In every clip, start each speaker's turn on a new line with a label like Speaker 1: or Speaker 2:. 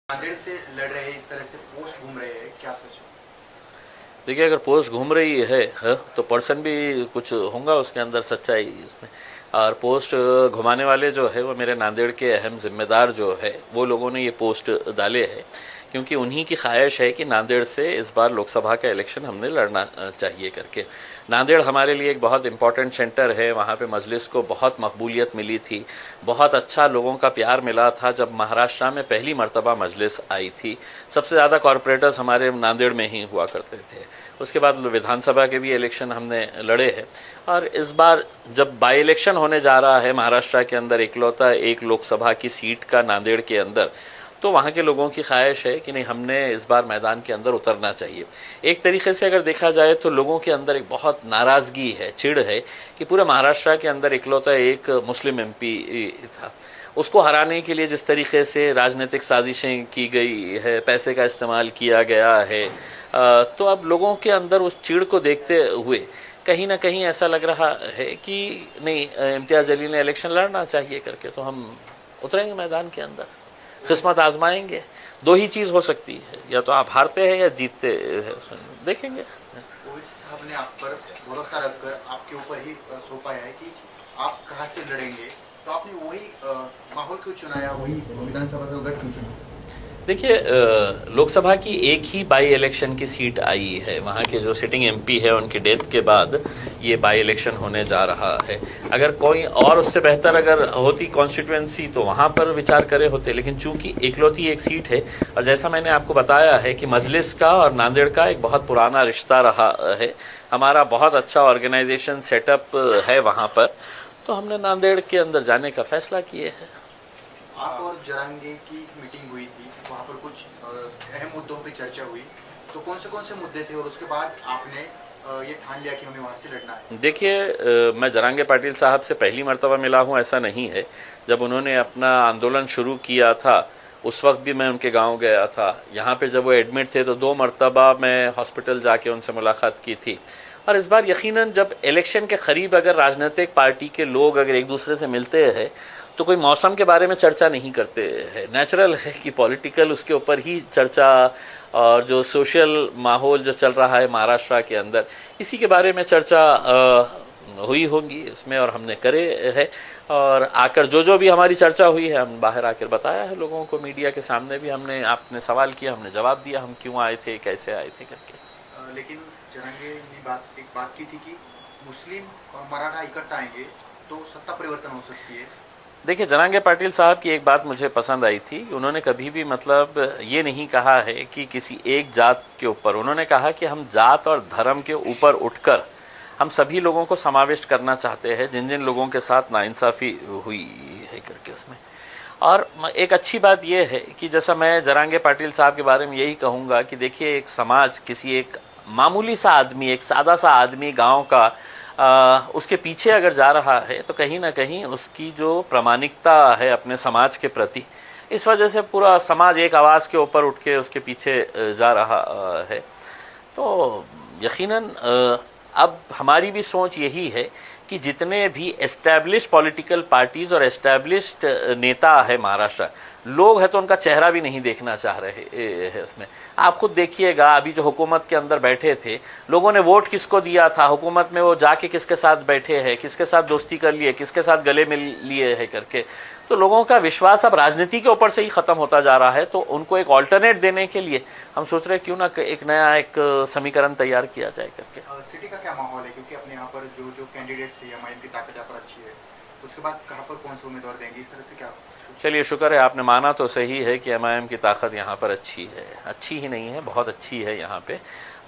Speaker 1: नांदेड़ से लड़ रहे हैं, इस तरह से पोस्ट घूम रहे हैं, क्या सच है?
Speaker 2: देखिए, अगर पोस्ट घूम रही है तो पर्सन भी कुछ होगा उसके अंदर सच्चाई उसमें। और पोस्ट घुमाने वाले जो है वो मेरे नांदेड़ के अहम जिम्मेदार जो है वो लोगों ने ये पोस्ट डाले हैं, क्योंकि उन्हीं की ख्वाहिश है कि नांदेड़ से इस बार लोकसभा का इलेक्शन हमने लड़ना चाहिए करके। नांदेड़ हमारे लिए एक बहुत इंपॉर्टेंट सेंटर है, वहाँ पे मजलिस को बहुत मकबूलियत मिली थी, बहुत अच्छा लोगों का प्यार मिला था जब महाराष्ट्र में पहली मर्तबा मजलिस आई थी। सबसे ज़्यादा कॉरपोरेटर्स हमारे नांदेड़ में ही हुआ करते थे। उसके बाद विधानसभा के भी इलेक्शन हमने लड़े हैं, और इस बार जब बाई इलेक्शन होने जा रहा है महाराष्ट्र के अंदर इकलौता एक लोकसभा की सीट का नांदेड़ के अंदर, तो वहाँ के लोगों की ख्वाहिश है कि नहीं, हमने इस बार मैदान के अंदर उतरना चाहिए। एक तरीके से अगर देखा जाए तो लोगों के अंदर एक बहुत नाराज़गी है, चिढ़ है कि पूरे महाराष्ट्र के अंदर इकलौता एक मुस्लिम एमपी था। उसको हराने के लिए जिस तरीके से राजनीतिक साजिशें की गई है, पैसे का इस्तेमाल किया गया है, तो अब लोगों के अंदर उस चिढ़ को देखते हुए कहीं ना कहीं ऐसा लग रहा है कि नहीं, इम्तियाज़ अली ने इलेक्शन लड़ना चाहिए करके, तो हम उतरेंगे मैदान के अंदर, किस्मत आजमाएंगे। दो ही चीज़ हो सकती है, या तो आप हारते हैं या जीतते हैं, देखेंगे।
Speaker 1: ओवैसी साहब ने आप पर भरोसा रखकर आपके ऊपर ही सौंपा है कि आप कहाँ से लड़ेंगे, तो आपने वही माहौल क्यों चुनाया, वही विधानसभा का गढ़ क्यों चुना?
Speaker 2: देखिए, लोकसभा की एक ही बाई इलेक्शन की सीट आई है, वहाँ के जो सिटिंग एमपी है उनकी डेथ के बाद ये बाई इलेक्शन होने जा रहा है। अगर कोई और उससे बेहतर अगर होती कॉन्स्टिट्यूएंसी तो वहाँ पर विचार करे होते, लेकिन चूंकि इकलौती एक सीट है, और जैसा मैंने आपको बताया है कि मजलिस का और नांदेड़ का एक बहुत पुराना रिश्ता रहा है, हमारा बहुत अच्छा ऑर्गेनाइजेशन सेटअप है वहाँ पर, तो हमने नांदेड़ के अंदर जाने का फैसला किए है।
Speaker 1: आप और जरांगे की मीटिंग हुई थी, वहाँ पर कुछ अहम मुद्दों पे चर्चा हुई, तो कौन से मुद्दे थे और उसके बाद आपने ये ठान लिया कि हमें वहाँ से लड़ना है?
Speaker 2: देखिए, मैं जरांगे पाटिल साहब से पहली मर्तबा मिला हूँ ऐसा नहीं है। जब उन्होंने अपना आंदोलन शुरू किया था उस वक्त भी मैं उनके गांव गया था। यहाँ पे जब वो एडमिट थे तो 2 मर्तबा मैं हॉस्पिटल जाके उनसे मुलाकात की थी। और इस बार यकीनन जब इलेक्शन के करीब अगर राजनीतिक पार्टी के लोग अगर एक दूसरे से मिलते हैं तो कोई मौसम के बारे में चर्चा नहीं करते हैं। नेचुरल है कि पॉलिटिकल उसके ऊपर ही चर्चा, और जो सोशल माहौल जो चल रहा है महाराष्ट्र के अंदर, इसी के बारे में चर्चा हुई होगी उसमें, और हमने करे है। और आकर जो भी हमारी चर्चा हुई है हम बाहर आकर बताया है लोगों को, मीडिया के सामने भी हमने, आपने सवाल किया हमने जवाब दिया, हम क्यों आए थे, कैसे आए थे करके।
Speaker 1: लेकिन जरांगे ने एक बात की थी कि मुस्लिम और मराठा इकट्ठा आएंगे तो सत्ता परिवर्तन हो सकती है।
Speaker 2: देखिए, जरांगे पाटिल साहब की एक बात मुझे पसंद आई थी, उन्होंने कभी भी मतलब ये नहीं कहा है कि किसी एक जात के ऊपर, उन्होंने कहा कि हम जात और धर्म के ऊपर उठकर हम सभी लोगों को समाविष्ट करना चाहते हैं जिन जिन लोगों के साथ नाइंसाफ़ी हुई है करके उसमें। और एक अच्छी बात यह है कि जैसा मैं जरांगे पाटिल साहब के बारे में यही कहूँगा कि देखिए, एक समाज, किसी एक मामूली सा आदमी, एक सादा सा आदमी गाँव का, उसके पीछे अगर जा रहा है तो कहीं ना कहीं उसकी जो प्रामाणिकता है अपने समाज के प्रति, इस वजह से पूरा समाज एक आवाज़ के ऊपर उठ के उसके पीछे जा रहा है। तो यकीनन अब हमारी भी सोच यही है कि जितने भी एस्टैब्लिश पॉलिटिकल पार्टीज और एस्टैब्लिश्ड नेता है महाराष्ट्र, लोग हैं तो उनका चेहरा भी नहीं देखना चाह रहे हैं उसमें। आप खुद देखिएगा, अभी जो हुकूमत के अंदर बैठे थे, लोगों ने वोट किसको दिया था, हुकूमत में वो जाके किसके साथ बैठे हैं, किसके साथ दोस्ती कर लिए, किसके साथ गले मिल लिए है करके, तो लोगों का विश्वास अब राजनीति के ऊपर से ही खत्म होता जा रहा है। तो उनको एक ऑल्टरनेट देने के लिए हम सोच रहे हैं क्यों ना एक नया एक समीकरण तैयार किया जाए करके।
Speaker 1: सिटी का क्या माहौल है, क्योंकि अपने यहाँ पर जो कैंडिडेट्स है, एमआईएम की ताकत यहाँ पर अच्छी है, उसके बाद कहाँ पर कौन से उम्मीदवार देंगे, इस तरह से क्या?
Speaker 2: चलिए, शुक्र है आपने माना तो सही है कि एमआईएम की ताकत यहाँ पर अच्छी है, अच्छी ही नहीं है बहुत अच्छी है यहाँ पे,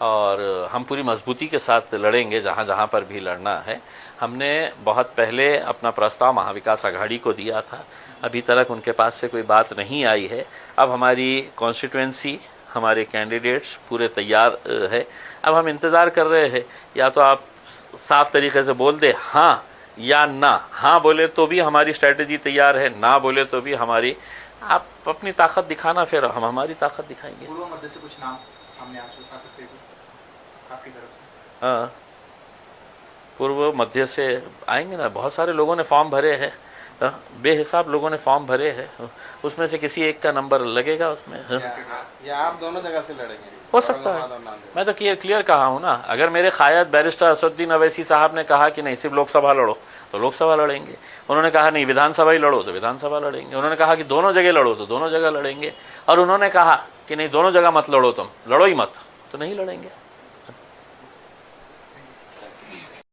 Speaker 2: और हम पूरी मजबूती के साथ लड़ेंगे जहाँ जहाँ पर भी लड़ना है। हमने बहुत पहले अपना प्रस्ताव महाविकास आघाड़ी को दिया था, अभी तक उनके पास से कोई बात नहीं आई है। अब हमारी कॉन्स्टिट्यूएंसी, हमारे कैंडिडेट्स पूरे तैयार है। अब हम इंतज़ार कर रहे हैं, या तो आप साफ तरीके से बोल दे हाँ या ना। हाँ बोले तो भी हमारी स्ट्रेटजी तैयार है, ना बोले तो भी हमारी, आप अपनी ताकत दिखाना, फिर हम हमारी ताकत दिखाएंगे।
Speaker 1: पूर्व मध्य से कुछ नाम सामने आ सकते हैं आपकी तरफ से?
Speaker 2: हाँ, पूर्व मध्य से आएंगे ना, बहुत सारे लोगों ने फॉर्म भरे हैं, बेहिसाब लोगों ने फॉर्म भरे हैं, उसमें से किसी एक का नंबर लगेगा उसमें।
Speaker 3: या आप दोनों जगह से लड़ेंगे?
Speaker 2: हो सकता है, मैं तो क्लियर कहा हूँ ना। अगर मेरे कायद बैरिस्टर असदुद्दीन अवैसी साहब ने कहा कि नहीं सिर्फ लोकसभा लड़ो तो लोकसभा लड़ेंगे, उन्होंने कहा नहीं विधानसभा ही लड़ो तो विधानसभा लड़ेंगे, उन्होंने कहा कि दोनों जगह लड़ो तो दोनों जगह लड़ेंगे, और उन्होंने कहा कि नहीं दोनों जगह मत लड़ो, तुम लड़ो ही मत, तो नहीं लड़ेंगे।